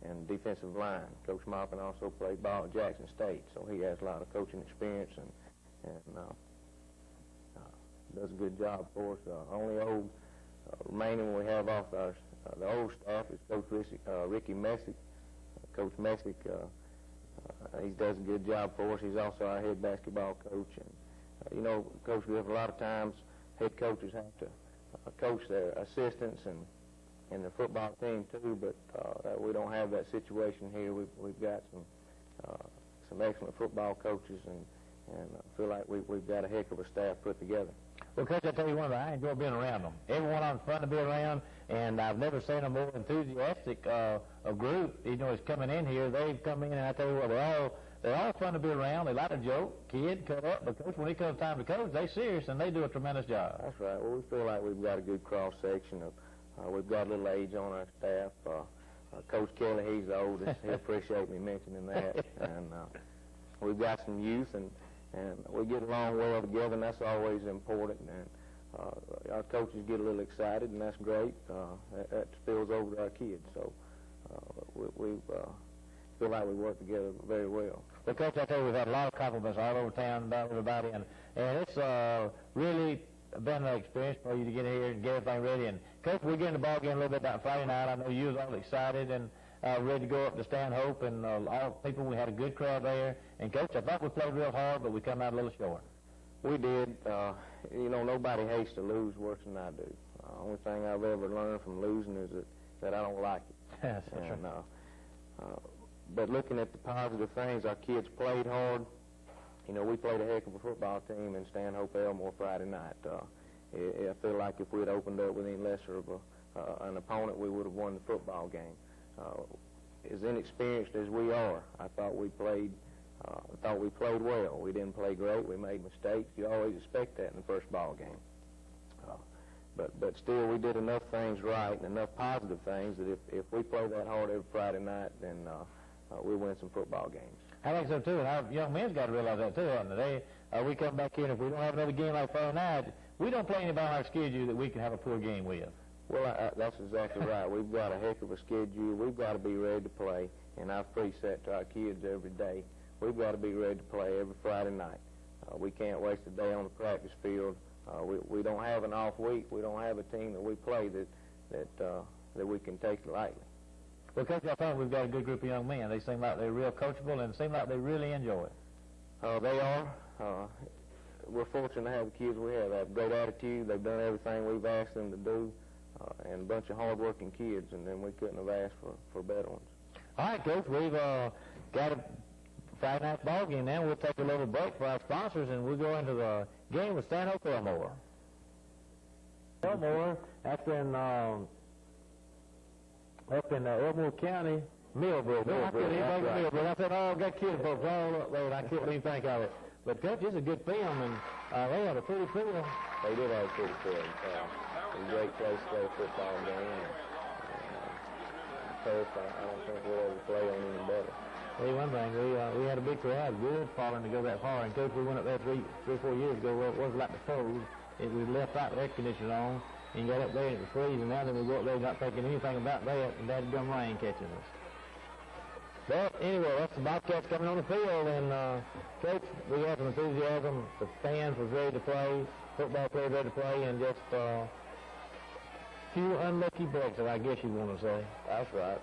and defensive line. Coach Maupin also played ball at Jackson State, so he has a lot of coaching experience and does a good job for us. Only old remaining we have off the old staff is Coach Ricky Messick. Coach Messick, he does a good job for us. He's also our head basketball coach. And, you know, Coach Griff, a lot of times head coaches have to coach their assistants and the football team too, but we don't have that situation here. We've got some excellent football coaches, and I feel like we've got a heck of a staff put together. Well, Coach, I tell you one thing, I enjoy being around them. Everyone on fun to be around, and I've never seen a more enthusiastic a group. You know, is coming in here. They've come in, and I tell you what, they're all fun to be around. They like to joke, kid, cut up, but Coach, when it comes time to coach, they're serious and they do a tremendous job. That's right. Well, we feel like we've got a good cross section of. We've got a little age on our staff. Coach Kelly, he's the oldest. He'll appreciate me mentioning that. And we've got some youth, and we get along well together, and that's always important. And our coaches get a little excited, and that's great. That spills over to our kids. So we feel like we work together very well. Well, Coach, I tell you, we've had a lot of compliments all over town about everybody, and it's really been an experience for you to get here and get everything ready. And Coach, we get in the ball game a little bit about Friday night. I know you was all excited and ready to go up to Stanhope, and all the people, we had a good crowd there. And Coach, I thought we played real hard, but we come out a little short. We did. You know, nobody hates to lose worse than I do. Only thing I've ever learned from losing is that I don't like it. That's and, but looking at the positive things, our kids played hard. You know, we played a heck of a football team in Stanhope Elmore Friday night. I feel like if we had opened up with any lesser of an opponent, we would have won the football game. As inexperienced as we are, I thought we played well. We didn't play great. We made mistakes. You always expect that in the first ball game. But still, we did enough things right and enough positive things that if we play that hard every Friday night, then we win some football games. I think so too, and our young men's got to realize that too, haven't they? We come back here, and if we don't have another game like Friday night, we don't play anybody on our schedule that we can have a poor game with. Well, that's exactly right. We've got a heck of a schedule. We've got to be ready to play, and I've preached that to our kids every day. We've got to be ready to play every Friday night. We can't waste a day on the practice field. We don't have an off week. We don't have a team that we play that we can take lightly. Well, Coach, I think we've got a good group of young men. They seem like they're real coachable and seem like they really enjoy it. They are. We're fortunate to have the kids we have. They have great attitude. They've done everything we've asked them to do, and a bunch of hard-working kids, and then we couldn't have asked for better ones. All right, Coach, we've got a Friday night ball game now. We'll take a little break for our sponsors, and we'll go into the game with Stanhope Elmore. Elmore, that's in... up in Elmore County, Millbrook. I said, oh, got kids folks all up there, and I couldn't even think of it. But, Coach, it's a good film, and they had a pretty film. They did have a pretty film. It was a great place to play a football game. Turf, I don't think we'll ever play on any better. Hey, one thing, we had a big crowd, good following to go that far. And, Coach, we went up there three or 4 years ago. Well, it wasn't like the cold. We left out the air conditioner on. And got up there and it was freezing. Now then we go up there not thinking anything about that, and that gum rain catching us. But anyway, that's the Bobcats coming on the field, and Coach, we had some enthusiasm. The fans was ready to play, football players ready to play, and just a few unlucky breaks, I guess you want to say. That's right.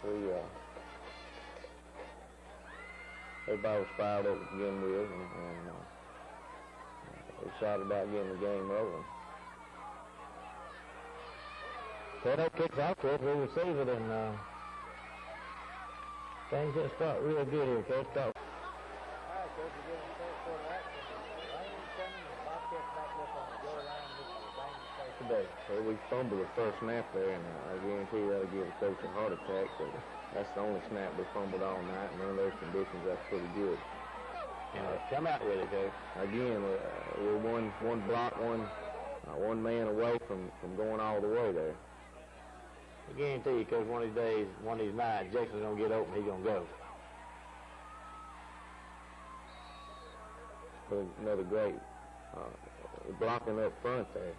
Everybody was fired up to begin with, and excited about getting the game rolling. So that kicks off, Coach. We receive it, and things just start real good here, Coach. All right, Coach, we're getting set for the action. Rain's coming, the Bobcats back up on the goal line. This is the thing to say today. So we fumbled the first snap there, and I guarantee that'll give the coach a heart attack. So that's the only snap we fumbled all night, and under those conditions, that's pretty good. Come out with it, Coach. Again, we're one block, one man away from going all the way there. I guarantee you, Coach, one of these days, one of these nights, Jackson's going to get open, he's going to go. Another great blocking up front there.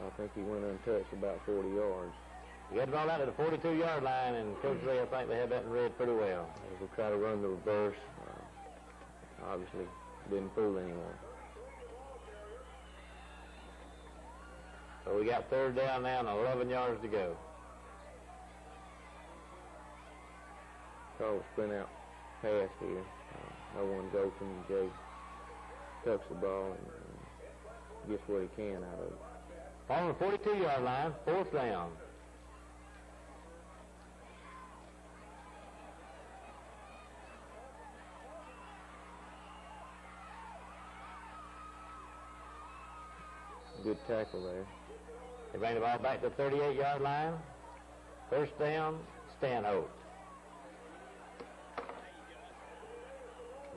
I think he went untouched about 40 yards. We had the ball out to the 42-yard line, and Coach Ray, I think they had that in red pretty well. As we try to run the reverse, obviously didn't fool anyone. So we got third down now and 11 yards to go. Call a sprint out pass here. No one's open. Jay tucks the ball and gets what he can out of it. On the 42-yard line, fourth down. Good tackle there. They bring the ball back to the 38-yard line. First down, Stanhope.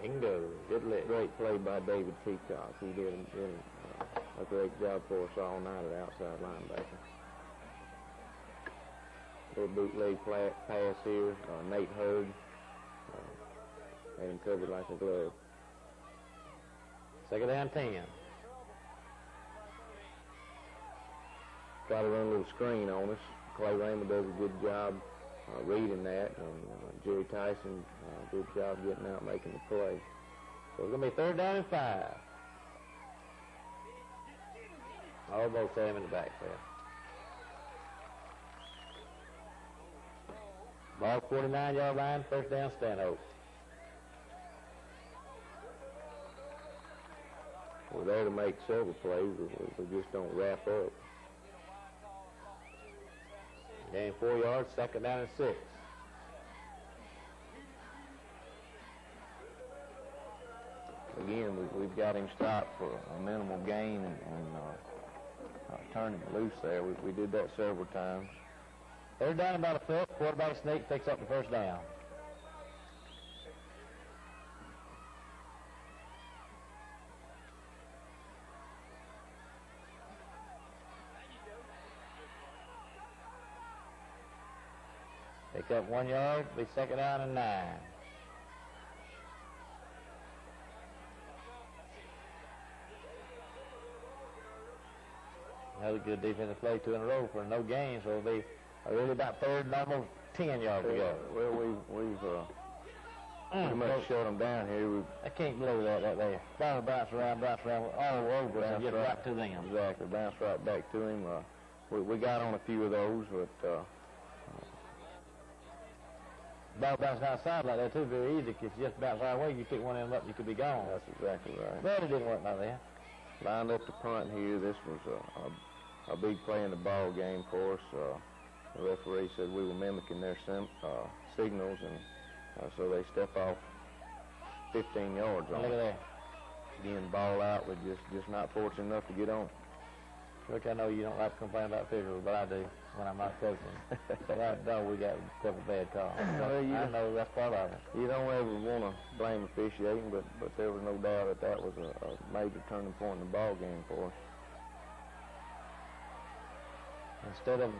Bingo. Good lick. Great play by David Peacock. He did a great job for us all night at outside linebacker. Little bootleg pass here. Nate Hurd had him covered like a glove. Second down, 10. Try to run a little screen on us. Clay Raymond does a good job reading that, and Jerry Tyson, good job getting out, making the play. So it's going to be third down and 5. Almost had him in the backfield. Ball 49-yard line, first down, Stanhope. We're there to make several plays. We just don't wrap up. Gain 4 yards, second down and 6. Again, we've got him stopped for a minimal gain and turn him loose there. We did that several times. Third down about a foot. Quarterback sneak picks up the first down. Pick up 1 yard, be second down and 9. Another good defensive play, 2 in a row for no gain, so it'll be really about third and almost 10 yards to go. Well, we've pretty much shut them down here. I can't believe that there. Bounce around all over and get right to them. Exactly, bounce right back to him. We got on a few of those, but ball bouncing outside like that too, very easy. If you just bounce right away, you pick one of them up, you could be gone. That's exactly right. But it didn't work like that. Lined up the punt here. This was a big play in the ball game for us. The referee said we were mimicking their signals, and so they step off 15 yards on Look at that. Again, ball out, but just not fortunate enough to get on. Look, I know you don't like to complain about officials, but I do when I'm not coaching. But I know we got a couple bad calls. Well, I know that's part of it. You don't ever want to blame officiating, but there was no doubt that was a major turning point in the ball game for us. Instead of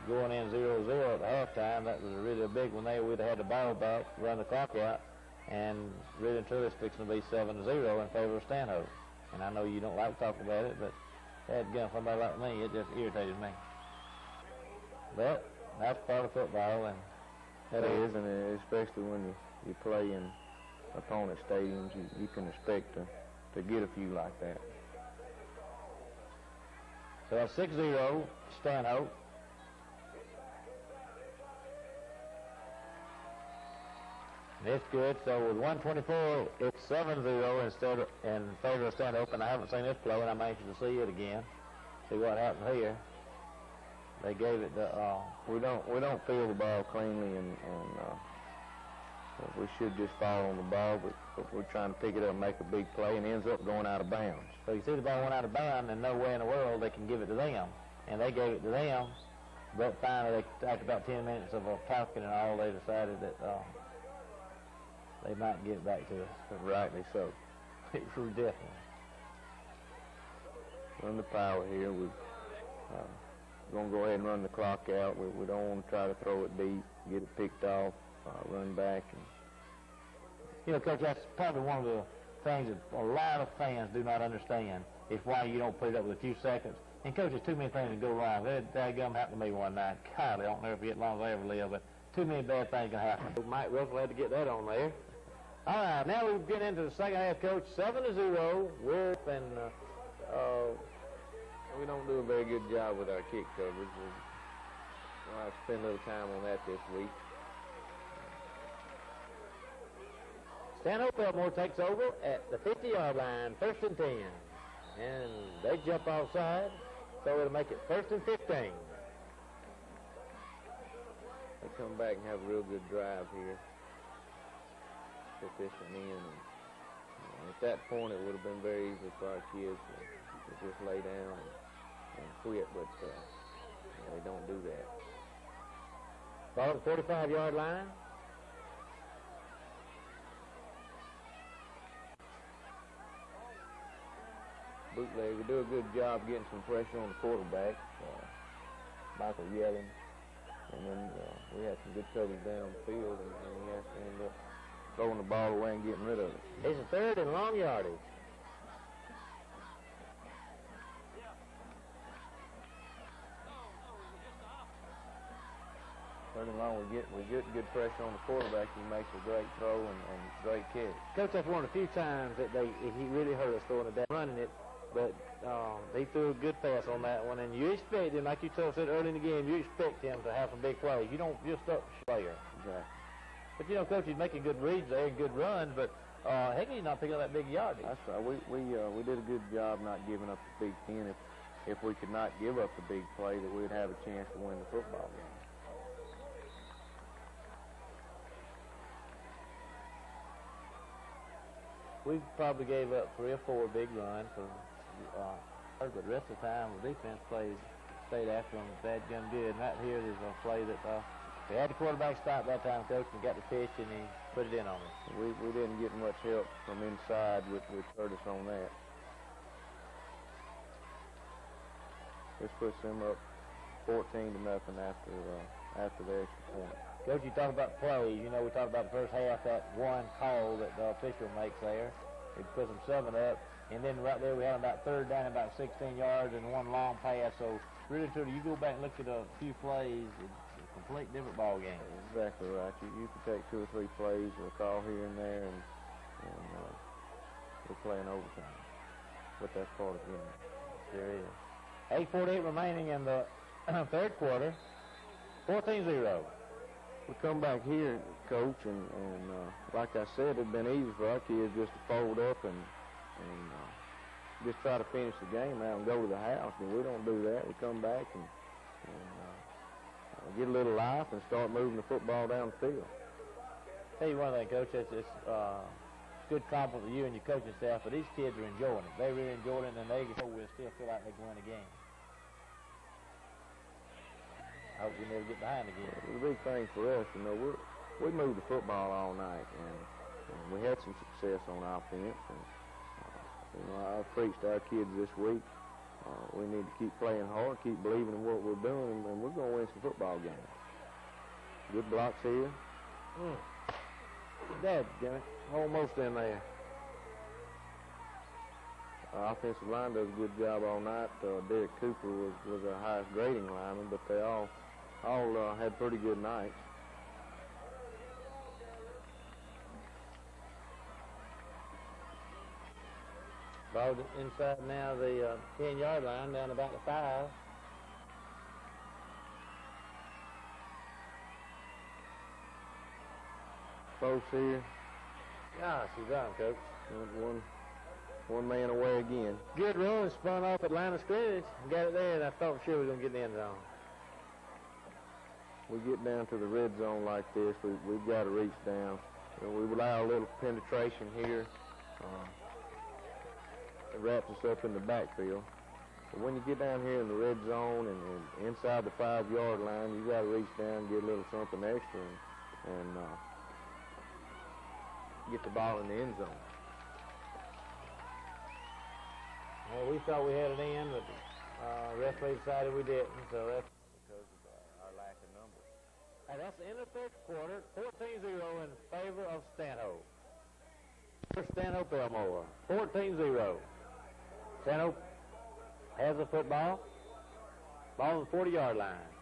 going in 0-0 at halftime, that was really a big one there. We'd have had the ball back, run the clock out, and really and truly it's fixing to be 7-0 in favor of Stanhope. And I know you don't like to talk about it, but that gun for somebody like me, it just irritated me. But that's part of football, and That is, and especially when you play in opponent stadiums, you can expect to get a few like that. So that's 6-0, Stanhope. It's good. So with 124, it's 7-0 instead of in favor of Stanhope, and I haven't seen this play, and I'm anxious to see it again. See what happened here. They gave it to. We don't field the ball cleanly, and we should just fall on the ball, but we're trying to pick it up and make a big play, and ends up going out of bounds. So you see the ball went out of bounds, and no way in the world they can give it to them, and they gave it to them. But finally, after about 10 minutes of talking and all, they decided that they might give it back to us. Rightly so. It's ridiculous. Run the power here. We're going to go ahead and run the clock out. We don't want to try to throw it deep, get it picked off, run back. You know, Coach, that's probably one of the things that a lot of fans do not understand is why you don't put it up with a few seconds And, Coach, there's too many things to go wrong. That gum happened to me one night. God, I don't never forget as long as I ever live, but too many bad things can happen. Mike Russell had to get that on there. All right, now we get into the second half, Coach. 7-0. We're in, we don't do a very good job with our kick coverage. I'll spend a little time on that this week. Stanhope Elmore takes over at the 50-yard line, 1st and 10. And they jump offside, so it'll make it 1st and 15. They come back and have a real good drive here. Put this one in. And at that point, it would have been very easy for our kids to just lay down and quit, but they don't do that. Ball at the 45-yard line. Bootleg, we do a good job getting some pressure on the quarterback, Michael Yellen, and then we had some good coverage downfield, and he has to end up throwing the ball away and getting rid of it. It's a 3rd and long yardage. Third and long, we get good pressure on the quarterback. He makes a great throw and great catch. Coach, that's one of the few times that he really hurt us throwing it down, running it. But he threw a good pass on that one, and you expect him, like you said early in the game, you expect him to have some big plays. You don't just start the player. Exactly. But, you know, Coach, he's making good reads there, good runs, but heck, he's not picking up that big yardage. That's right. We did a good job not giving up the big 10. If we could not give up the big play, that we'd have a chance to win the football game. We probably gave up 3 or 4 big runs, but the rest of the time the defense stayed after them bad gun good. And right here is a play that we had the quarterback stop that time, Coach, and got the pitch, and he put it in on us. We didn't get much help from inside, which hurt us on that. This puts them up 14-0 after the extra point. Coach, you talk about plays. You know, we talked about the first half, that one call that the official makes there. It puts them 7 up. And then right there we had about 3rd down, about 16 yards, and one long pass. So really, truly, you go back and look at a few plays, it's a complete different ball game. Exactly right. You can take 2 or 3 plays, a call here and there, and we're playing overtime. But that's part of the game. There is. 8:48 remaining in the 3rd quarter. 14-0. We come back here, Coach, and like I said, it'd been easy for our kids just to fold up and just try to finish the game out and go to the house. But we don't do that. We come back and get a little life and start moving the football down the field. Tell you one thing, Coach, it's good compliment to you and your coaching staff, but these kids are enjoying it. They really enjoyed it, and they will still feel like they can win a game. I hope we never get behind again. The big thing for us, you know, we moved the football all night, and we had some success on offense. And you know, I preached to our kids this week. We need to keep playing hard, keep believing in what we're doing, and we're going to win some football games. Good blocks here. Dadgummit, almost in there. Our offensive line does a good job all night. Derek Cooper was our highest grading lineman, but they all had pretty good nights. Ball inside now the 10-yard line, down about the 5. Close here. Gosh, he's on, Coach. One man away again. Good run, spun off at line of scrimmage. Got it there, and I thought for sure we were going to get in the end zone. We get down to the red zone like this, we've got to reach down. You know, we allow a little penetration here. It wraps us up in the backfield. But when you get down here in the red zone and inside the 5-yard line, you got to reach down and get a little something extra and get the ball in the end zone. Well, we thought we had it in, but referee decided we didn't, so that's because of our lack of numbers. And that's the end of the 3rd quarter, 14-0 in favor of Stanhope. For Stanhope Elmore, 14-0. Stanhope has the football Ball on the 40-yard line.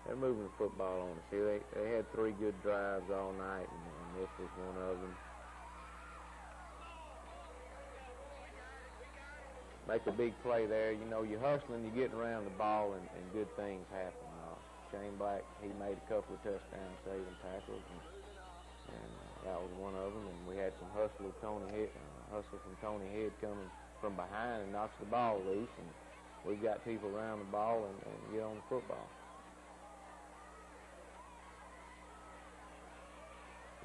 They're moving the football on us here. They had 3 good drives all night, and this was one of them. Make a big play there. You know, you're hustling, you're getting around the ball, and good things happen. Shane Black, he made a couple of touchdown saving tackles, and that was one of them. And we had some hustle from Tony Head coming from behind and knocks the ball loose, and we've got people around the ball and get on the football.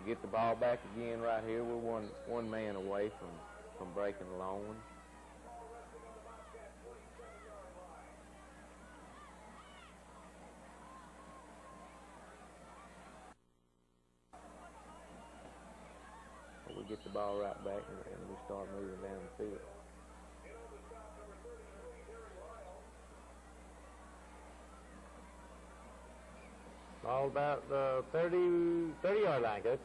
We get the ball back again right here. We're one man away from breaking the long one. We get the ball right back and we start moving down the field. Ball about the 30-yard line, Coach.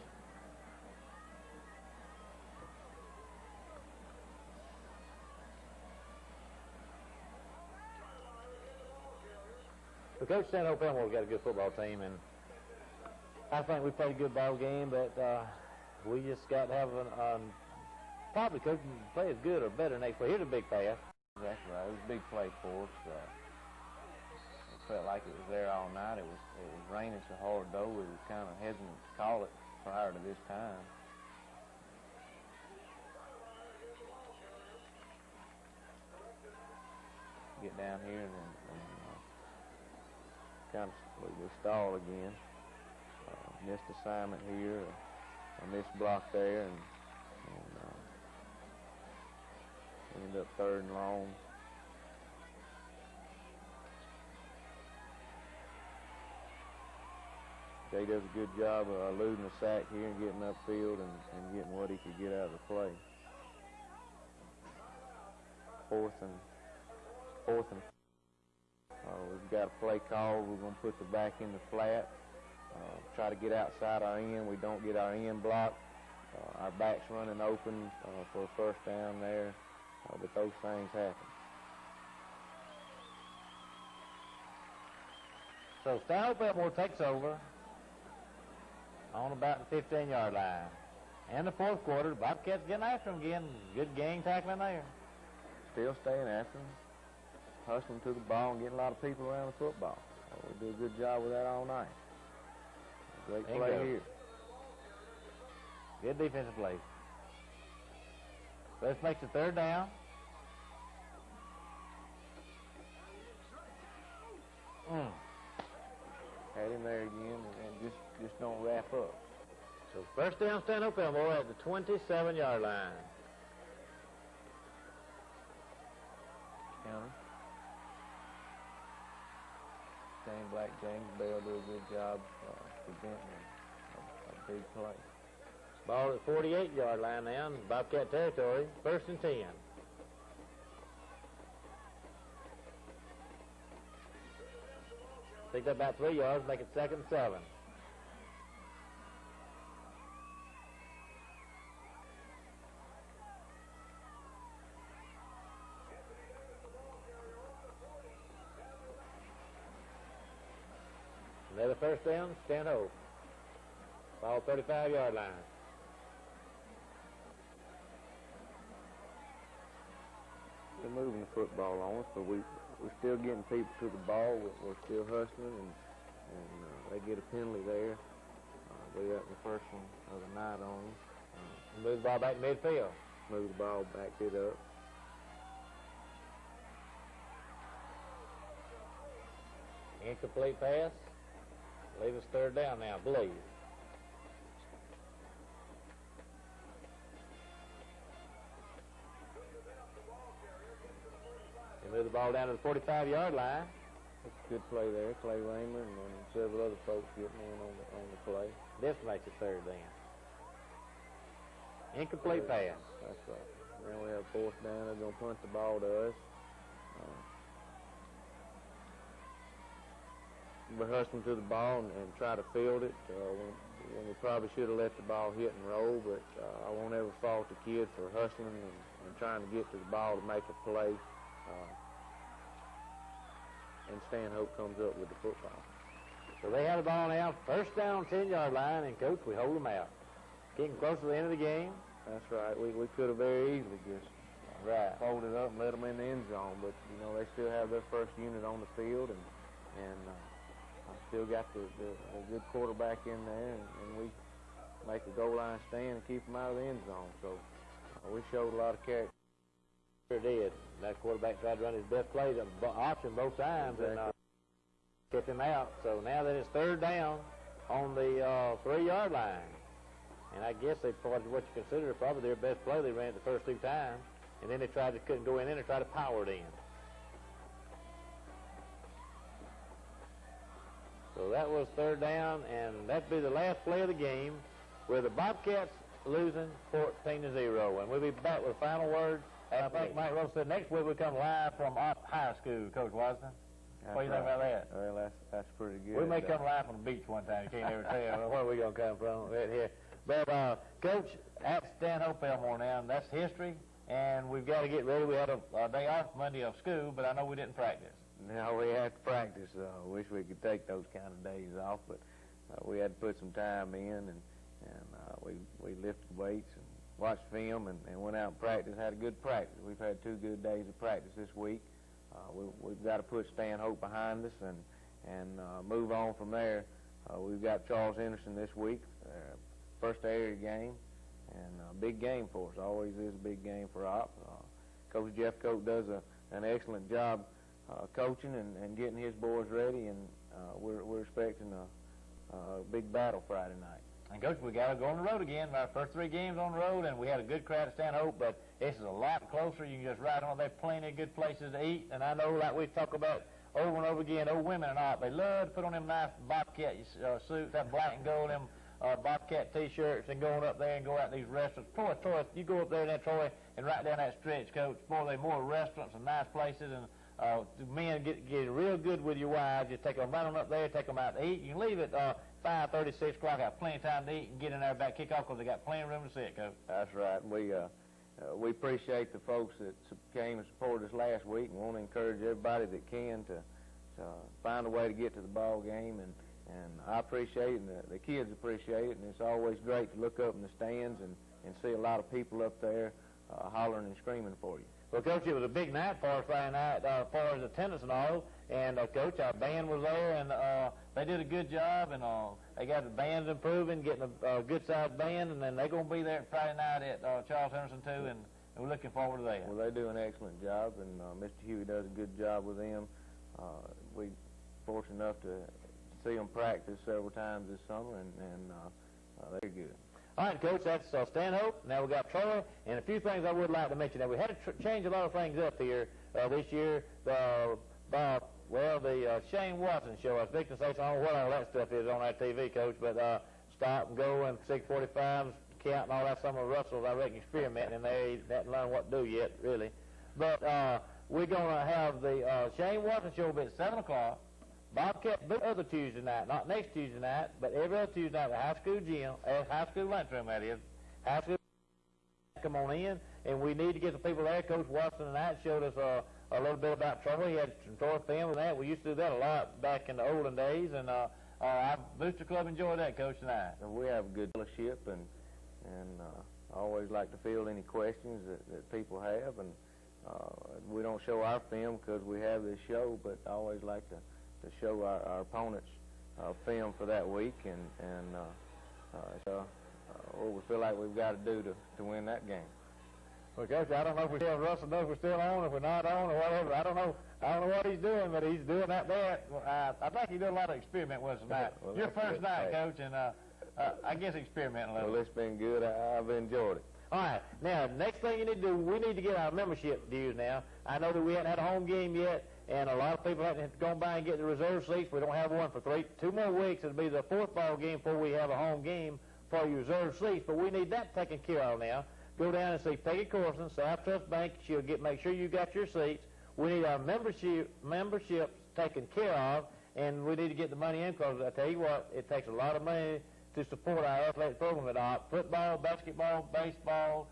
So Coach Stanhope Elmore's got a good football team, and I think we played a good ball game, but we just got to have probably Coach can play as good or better next play. Here's a big pass. That's right. It was a big play for us. It felt like it was there all night. It was raining so hard, though. We was kind of hesitant to call it prior to this time. Get down here and kind of we stall again. Missed assignment here. A missed block there, and ended up 3rd and long. Jay does a good job of eluding the sack here and getting upfield and getting what he could get out of the play. 4th and we've got a play call. We're going to put the back in the flat. Try to get outside our end. We don't get our end blocked. Our back's running open for a 1st down there, but those things happen. So Stanhope Elmore takes over on about the 15-yard line. And the 4th quarter, the Bobcats getting after them again. Good gang tackling there. Still staying after them, hustling to the ball and getting a lot of people around the football. We do a good job with that all night. Great play here. Good defensive play. This makes it 3rd down. Had him there again and just don't wrap up. So 1st down, Stanhope Elmore at the 27-yard line. Counter. Shane Black, James Bell do a good job preventing a big play. Ball at the 48-yard line now, Bobcat territory, 1st and 10. Picked up about 3 yards, make it 2nd and 7. Another 1st down, Stanhope. Ball 35-yard line. They're moving the football on us, but we're still getting people to the ball. We're still hustling, and they get a penalty there. We got the 1st one of the night on them. Move the ball back midfield. Move the ball, backed it up. Incomplete pass. Leave us 3rd down now, I believe. They move the ball down to the 45-yard line. That's a good play there. Clay Raymer and several other folks getting in on the play. This makes it 3rd down. Incomplete pass. That's right. Now we have 4th down. They're going to punt the ball to us. We're hustling to the ball and try to field it when we probably should have let the ball hit and roll, but I won't ever fault the kid for hustling and trying to get to the ball to make a play. and Stanhope comes up with the football. So they had the ball now, first down, 10-yard line, and, Coach, we hold them out. Getting close to the end of the game. That's right. We could have very easily just folded up and let them in the end zone, but, you know, they still have their first unit on the field, and still got the good quarterback in there, and we make a goal line stand and keep them out of the end zone. So we showed a lot of character. Sure did. That quarterback tried to run his best play, option both times, Exactly. and kept him out. So now that it's third down on the 3-yard line, and I guess they what you consider probably their best play. They ran it the first 2 times, and then they couldn't go in there and try to power it in. So that was third down, and that'd be the last play of the game, with the Bobcats losing 14-0. And we'll be back with final words. And I think Mike Rose said next week we come live from high school, Coach Washington. What do you think about that? Well, that's pretty good. We may come live from the beach one time. You can't ever tell where we're going to come from right here. But, Coach, at Stanhope Elmore now, and that's history, and we've got to get ready. We had a day off Monday of school, but I know we didn't practice. No, we had to practice. Wish we could take those kind of days off, but we had to put some time in, and we lifted weights and watched film and went out and practiced. Had a good practice. We've had 2 good days of practice this week. We've got to put Stanhope behind us and move on from there. We've got Charles Henderson this week, first area game, and a big game for us. Always is a big game for Opp. Coach Jeff Coate does an excellent job coaching and getting his boys ready, and we're expecting a big battle Friday night. And, Coach, we got to go on the road again. Our first 3 games on the road, and we had a good crowd at Stanhope, but this is a lot closer. You can just ride on. There's plenty of good places to eat, and I know, like we talk about over and over again, old women and all, they love to put on them nice Bobcat suits, that black and gold, them Bobcat T-shirts, and going up there and go out to these restaurants. Troy, you go up there then, Troy, and right down that stretch, Coach. Boy, there are more restaurants and nice places, and men get real good with your wives. You take them right on up there, take them out to eat. You can leave at 5:30, 6 o'clock, have plenty of time to eat and get in there back kick off because they got plenty of room to sit, Coach. That's right. We appreciate the folks that came and supported us last week, and want to encourage everybody that can to find a way to get to the ball game, and I appreciate it, and the kids appreciate it, and it's always great to look up in the stands and see a lot of people up there hollering and screaming for you. Well, Coach, it was a big night for us Friday night as far as attendance and all. And, Coach, our band was there, and they did a good job. And they got the bands improving, getting a good-sized band. And then they're going to be there Friday night at Charles Henderson, too. And we're looking forward to that. Well, they do an excellent job, and Mr. Huey does a good job with them. We're fortunate enough to see them practice several times this summer, and they're good. All right, Coach, that's Stanhope. Now we got Troy, and a few things I would like to mention. Now, we had to change a lot of things up here this year. The Shane Watson show. I was fixing to say something. I don't know what all that stuff is on that TV, Coach, but stop and go and 645s, count and all that. Some of Russell's, I reckon, experimenting, and they haven't learned what to do yet, really. But we're going to have the Shane Watson show will be at 7 o'clock. Bobcat other Tuesday night, not next Tuesday night, but every other Tuesday night at the high school gym, high school lunchroom, that is. High school, come on in, and we need to get the people there. Coach Watson tonight showed us a little bit about Troy. He had some Troy film and that. We used to do that a lot back in the olden days, and our Booster Club enjoyed that, Coach, tonight. And we have a good fellowship, and I always like to field any questions that people have, and we don't show our film because we have this show, but I always like to show our opponents film for that week, and what we feel like we've got to do to win that game. Well, Coach, I don't know if Russell knows we're still on, if we're not on, or whatever. I don't know what he's doing, but he's doing that there. I think he's doing a lot of experiment with us tonight. Well, your first night, Coach, and I guess experimenting a little. Well, it's been good. I've enjoyed it. All right. Now, next thing you need to do, we need to get our membership dues now. I know that we haven't had a home game yet, and a lot of people haven't gone by and get the reserve seats. We don't have one for 2 more weeks. It'll be the 4th ball game before we have a home game for your reserve seats, but we need that taken care of now. Go down and see Peggy Corson, South Trust Bank. She'll make sure you got your seats. We need our membership taken care of, and we need to get the money in because I tell you what, it takes a lot of money to support our athletic program at Opp. Football, basketball, baseball,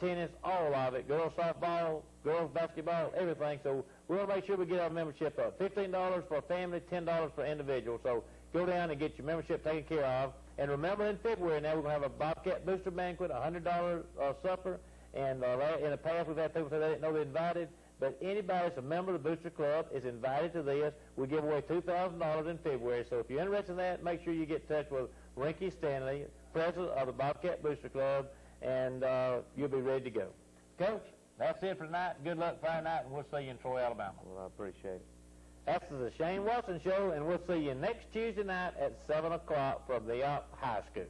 tennis, all of it, girls softball, girls basketball, everything. So we want to make sure we get our membership up. $15 for a family, $10 for individual. So go down and get your membership taken care of. And remember, in February now, we're going to have a Bobcat Booster Banquet, $100 supper. And in the past, we've had people say they didn't know they're invited. But anybody that's a member of the Booster Club is invited to this. We give away $2,000 in February. So if you're interested in that, make sure you get in touch with Rinky Stanley, president of the Bobcat Booster Club, and you'll be ready to go. Coach, that's it for tonight. Good luck Friday night, and we'll see you in Troy, Alabama. Well, I appreciate it. That's the Shane Watson Show, and we'll see you next Tuesday night at 7 o'clock from the High School.